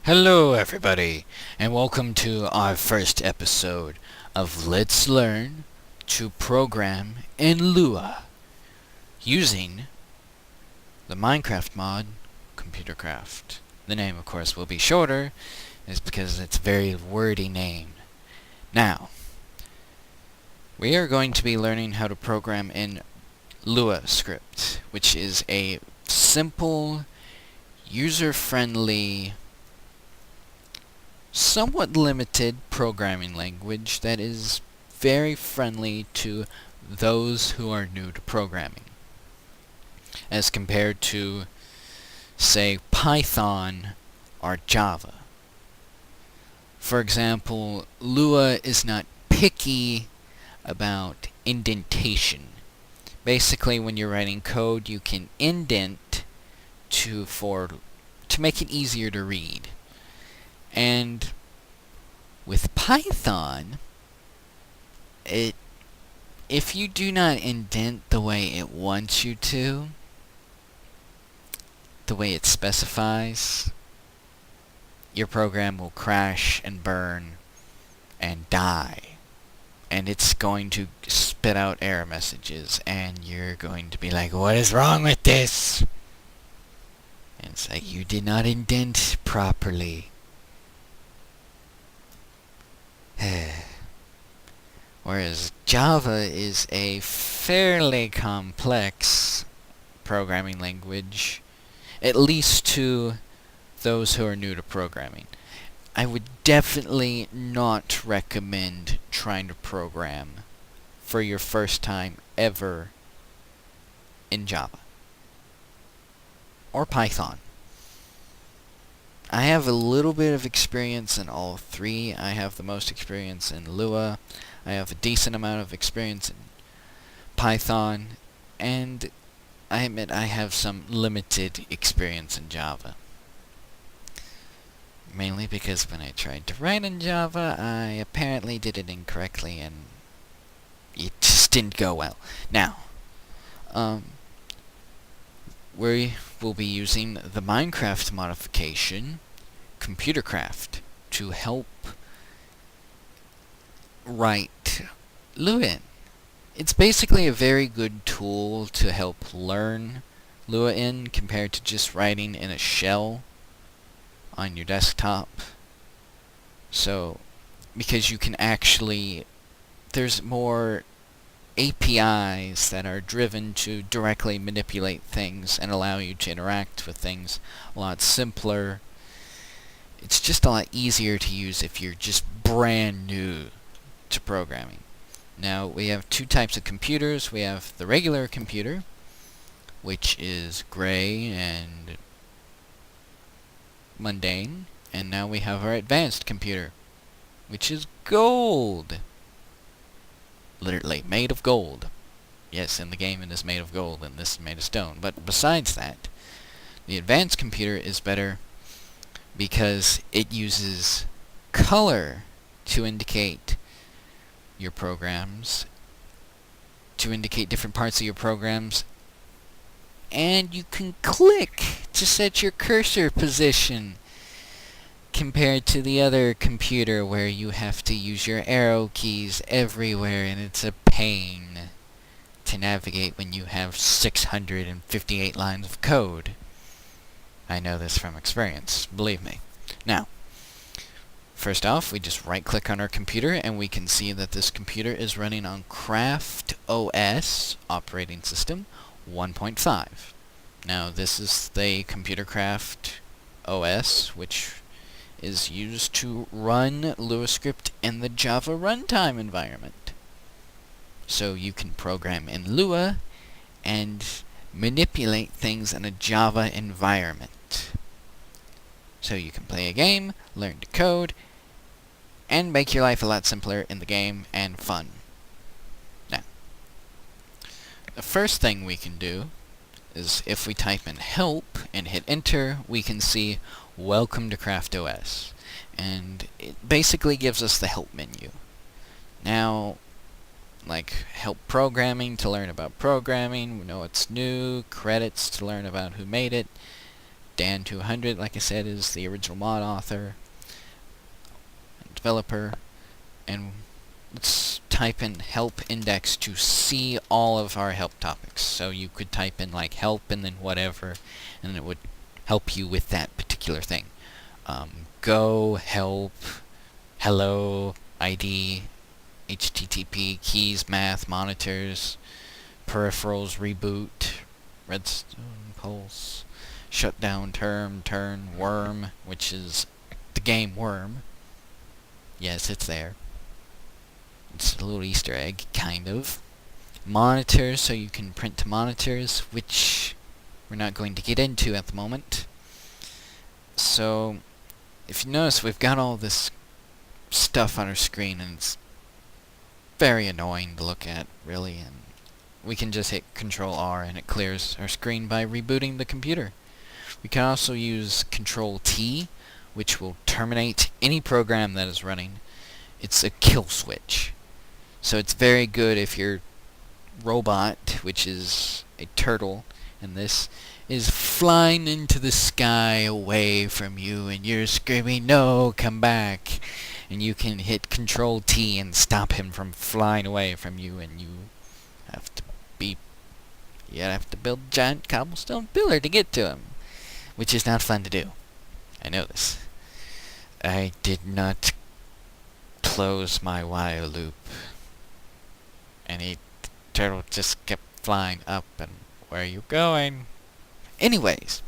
Hello everybody, and welcome to our first episode of Let's Learn to Program in Lua using the Minecraft mod Computer Craft. The name, of course, will be shorter, is because it's a very wordy name. Now, we are going to be learning how to program in Lua script, which is a simple, user-friendly, somewhat limited programming language that is very friendly to those who are new to programming, as compared to, say, Python or Java. For example, Lua is not picky about indentation. Basically, when you're writing code, you can indent to make it easier to read. And with Python, if you do not indent the way it wants you to, the way it specifies, your program will crash and burn and die. And it's going to spit out error messages, and you're going to be like, what is wrong with this? And it's like, you did not indent properly. Whereas Java is a fairly complex programming language, at least to those who are new to programming. I would definitely not recommend trying to program for your first time ever in Java or Python. I have a little bit of experience in all three. I have the most experience in Lua. I have a decent amount of experience in Python. And I admit I have some limited experience in Java. Mainly because when I tried to write in Java, I apparently did it incorrectly and it just didn't go well. Now, we will be using the Minecraft Modification Computer Craft to help write Lua in. It's basically a very good tool to help learn Lua in compared to just writing in a shell on your desktop. So, because you can actually, there's more APIs that are driven to directly manipulate things and allow you to interact with things a lot simpler. It's just a lot easier to use if you're just brand new to programming. Now, we have two types of computers. We have the regular computer, which is gray and mundane, and now we have our advanced computer, which is gold. Literally made of gold. Yes, in the game it is made of gold, and this is made of stone. But besides that, the advanced computer is better because it uses color to indicate your programs, to indicate different parts of your programs, and you can click to set your cursor position, compared to the other computer where you have to use your arrow keys everywhere, and it's a pain to navigate when you have 658 lines of code. I know this from experience, believe me. Now, first off, we just right-click on our computer, and we can see that this computer is running on Craft OS operating system 1.5. Now, this is the Computer Craft OS, which is used to run Lua script in the Java runtime environment. So you can program in Lua and manipulate things in a Java environment. So you can play a game, learn to code, and make your life a lot simpler in the game and fun. Now, the first thing we can do is if we type in help and hit enter, we can see welcome to Craft OS, and it basically gives us the help menu. Now, like help programming to learn about programming, we know it's new, credits to learn about who made it, Dan200, like I said, is the original mod author and developer. And let's type in help index to see all of our help topics. So you could type in like help and then whatever, and it would help you with that particular thing. Go, help, hello, ID, HTTP, keys, math, monitors, peripherals, reboot, redstone, pulse, shutdown, term, turn, worm, which is the game Worm. Yes, it's there. It's a little Easter egg, kind of. Monitors, so you can print to monitors, which we're not going to get into at the moment. So, if you notice, we've got all this stuff on our screen, and it's very annoying to look at, really, and we can just hit Control R and it clears our screen by rebooting the computer. We can also use Control T, which will terminate any program that is running. It's a kill switch. So it's very good if your robot, which is a turtle, and this is flying into the sky away from you, and you're screaming, "No, come back!" And you can hit Control T and stop him from flying away from you, and you have to build a giant cobblestone pillar to get to him, which is not fun to do. I know this. I did not close my while loop. And the turtle just kept flying up, and where are you going? Anyways,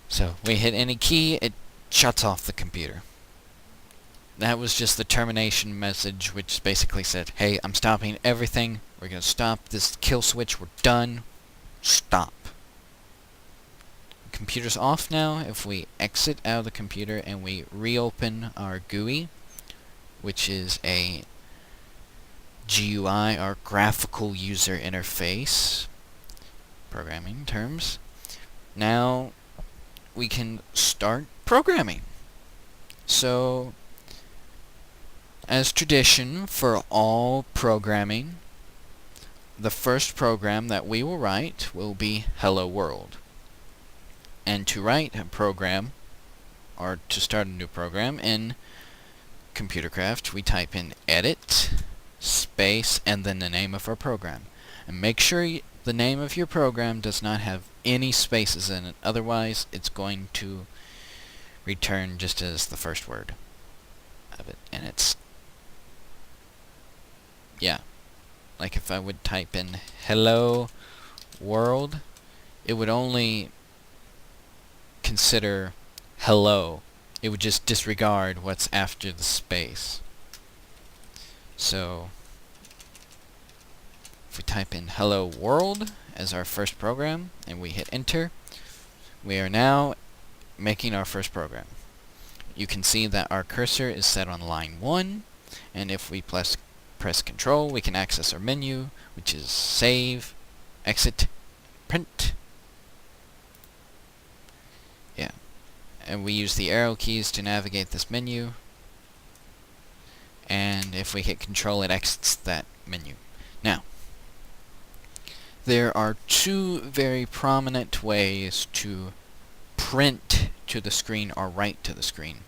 so we hit any key, it shuts off the computer. That was just the termination message, which basically said, hey, I'm stopping everything. We're going to stop this kill switch. We're done. Stop. The computer's off now. If we exit out of the computer and we reopen our GUI, which is a GUI, our graphical user interface, programming terms, now we can start programming. So, as tradition for all programming, the first program that we will write will be Hello World. And to write a program, or to start a new program in Computer Craft, we type in edit, space, and then the name of our program. And make sure the name of your program does not have any spaces in it, otherwise it's going to return just as the first word of it. And it's, yeah, like if I would type in hello world, it would only consider hello. It would just disregard what's after the space. So, if we type in hello world as our first program, and we hit enter, we are now making our first program. You can see that our cursor is set on line 1, and if we press Control, we can access our menu, which is save, exit, print. Yeah. And we use the arrow keys to navigate this menu. And if we hit Control, it exits that menu. Now, there are two very prominent ways to print to the screen or write to the screen,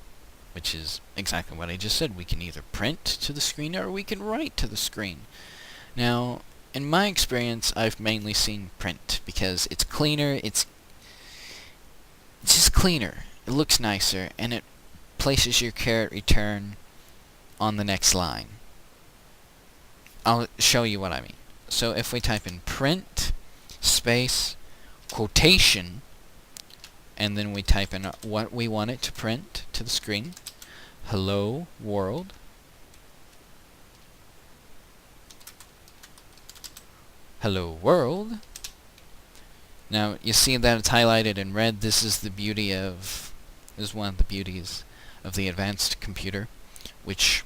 which is exactly what I just said. We can either print to the screen or we can write to the screen. Now, in my experience, I've mainly seen print because it's cleaner, it's just cleaner, it looks nicer, and it places your caret return on the next line. I'll show you what I mean. So if we type in print, space, quotation, and then we type in what we want it to print to the screen, hello world, hello world. Now you see that it's highlighted in red. This is one of the beauties of the advanced computer, which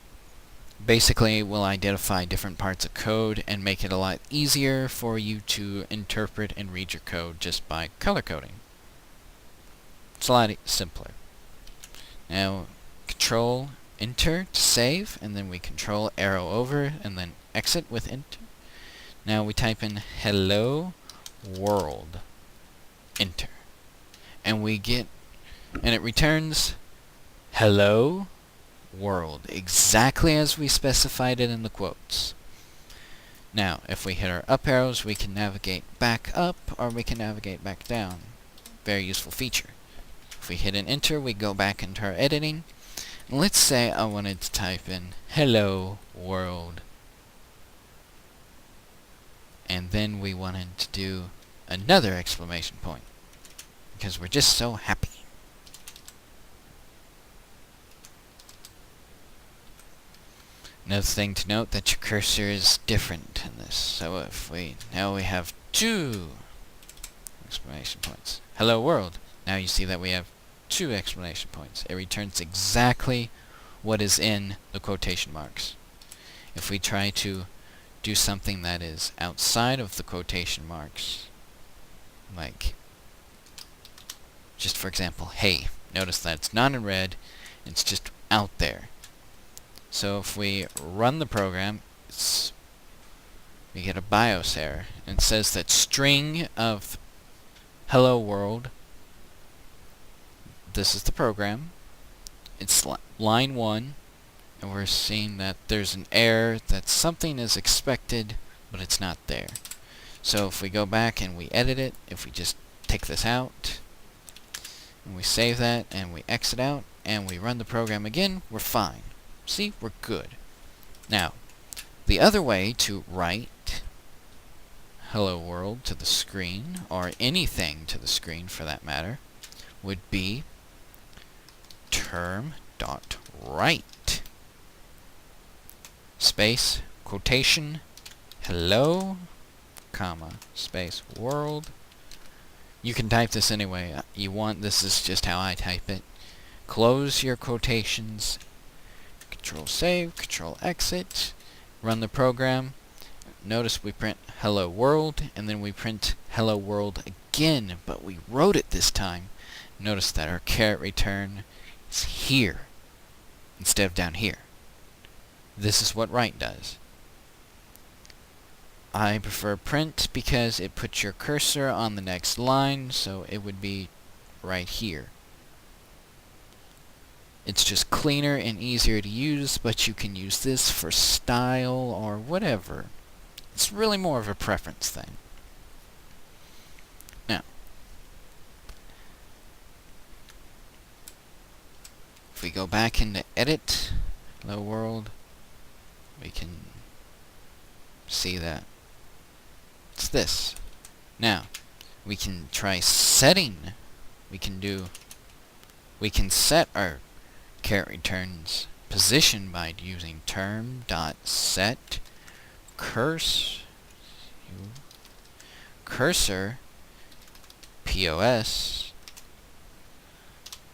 basically will identify different parts of code and make it a lot easier for you to interpret and read your code just by color coding. It's a lot simpler. Now, Control Enter to save, and then we Control arrow over, and then exit with Enter. Now we type in hello world, Enter. and it returns hello world, exactly as we specified it in the quotes. Now, if we hit our up arrows, we can navigate back up, or we can navigate back down. Very useful feature. If we hit an enter, we go back into our editing. And let's say I wanted to type in hello world, and then we wanted to do another exclamation point, because we're just so happy. Another thing to note, that your cursor is different in this. So if now we have 2 exclamation points. Hello world. Now you see that we have 2 exclamation points. It returns exactly what is in the quotation marks. If we try to do something that is outside of the quotation marks, like, just for example, hey, notice that it's not in red, it's just out there. So if we run the program, we get a BIOS error, and it says that string of hello world, this is the program, it's line 1, and we're seeing that there's an error that something is expected, but it's not there. So if we go back and we edit it, if we just take this out, and we save that, and we exit out, and we run the program again, we're fine. See, we're good. Now, the other way to write hello world to the screen, or anything to the screen for that matter, would be term.write space quotation hello comma space world. You can type this any way you want. This is just how I type it. Close your quotations, Control save, Control exit, run the program. Notice we print hello world, and then we print hello world again, but we wrote it this time. Notice that our caret return is here instead of down here. This is what write does. I prefer print because it puts your cursor on the next line, so it would be right here. It's just cleaner and easier to use, but you can use this for style or whatever. It's really more of a preference thing. Now, if we go back into Edit, Hello World, we can see that it's this. Now, we can try setting. We can set our caret returns position by using term.set cursor POS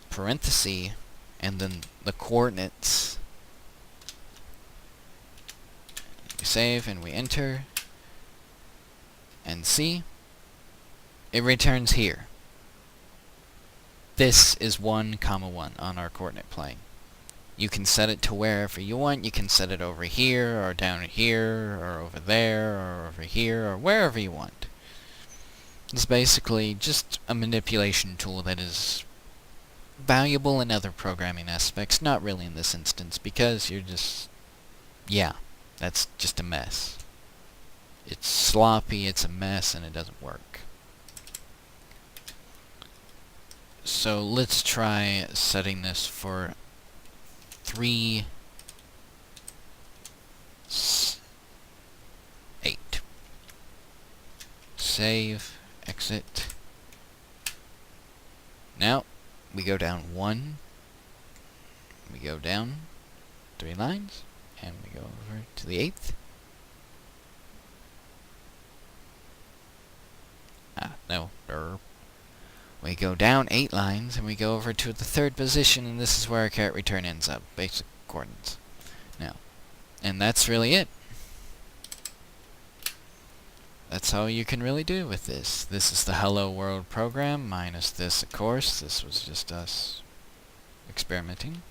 parenthesis and then the coordinates. We save and we enter and see it returns here. This is 1, 1 on our coordinate plane. You can set it to wherever you want. You can set it over here, or down here, or over there, or over here, or wherever you want. It's basically just a manipulation tool that is valuable in other programming aspects, not really in this instance, because you're just... yeah, that's just a mess. It's sloppy, it's a mess, and it doesn't work. So let's try setting this for 3, 8. Save, exit. Now, we go down 1, we go down 3 lines, and we go over to the 8th. No, we go down 8 lines, and we go over to the 3rd position, and this is where our caret return ends up. Basic coordinates. Now, and that's really it. That's all you can really do with this. This is the Hello World program, minus this, of course. This was just us experimenting.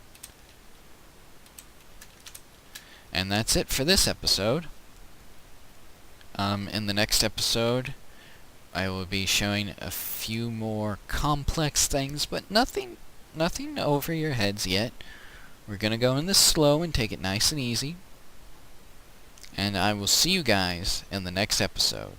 And that's it for this episode. In the next episode, I will be showing a few more complex things, but nothing over your heads yet. We're gonna go in this slow and take it nice and easy. And I will see you guys in the next episode.